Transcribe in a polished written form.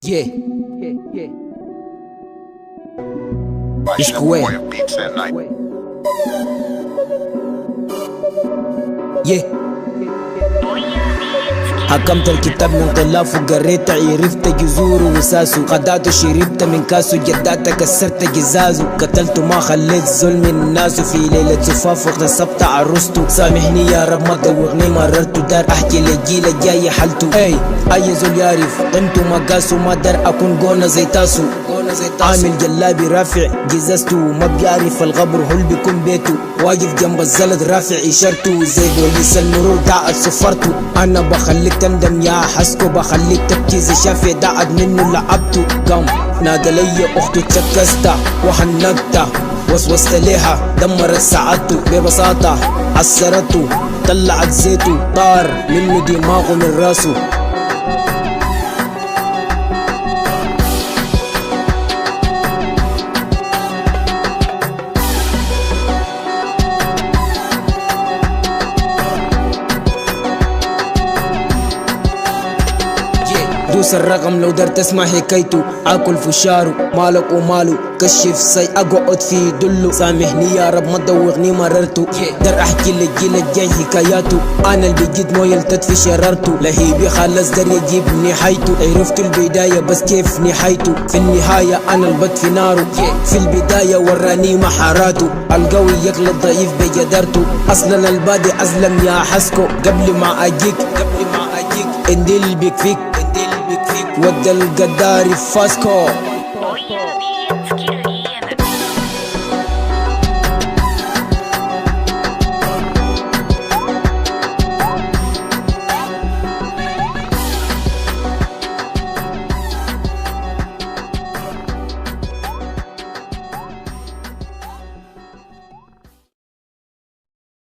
Yeah. Ishkwe. Yeah. حكمت الكتاب من غلافه قريت عرفت جذوره وساسه خدعته شربت من كاسه جدعت كسرت جزازه قتلته ما خليت ظلم الناس في ليلة زفاف واغتصبت عروسته سامحني يا رب ما دوغني مررته دار احكي للجيل الجاي حالته اي زول يعرف قيمته ما قاسه ما دار اكون قونا زي تاسو عامل جلابي رافع جزازته ما بيعرف الغبر هو اللي بيكون بيته واقف جنب الزلد رافع اشارته زي بوليس المرور دعت سفرته انا بخليك تندم يا حسكو بخليك تبكي زي شافي دعت منه لعبته قام نادى لي اخته تشكسته وحنكته وسوست ليها دمرت سعادته ببساطة عسرته طلعت زيته طار منه دماغه من راسه دوس الرقم لو درت اسمع حكايته اكل فشاره مالك وماله كشف سي اقعد فيه دله سامحني يا رب ما تدوغني مررته در احكي للجيل الجاي حكاياته انا اللي بجد مو يلتت في شررته لهيبي خلص در يجيب نهايته عرفت البداية بس كيف نهايته في النهاية انا البت في ناره في البداية وراني محاراته القوي يقلب ضعيف بجدرته اصلا البادي ازلم يا حسكو قبل ما اجيك اندل بيك فيك ودى القداري فاسكو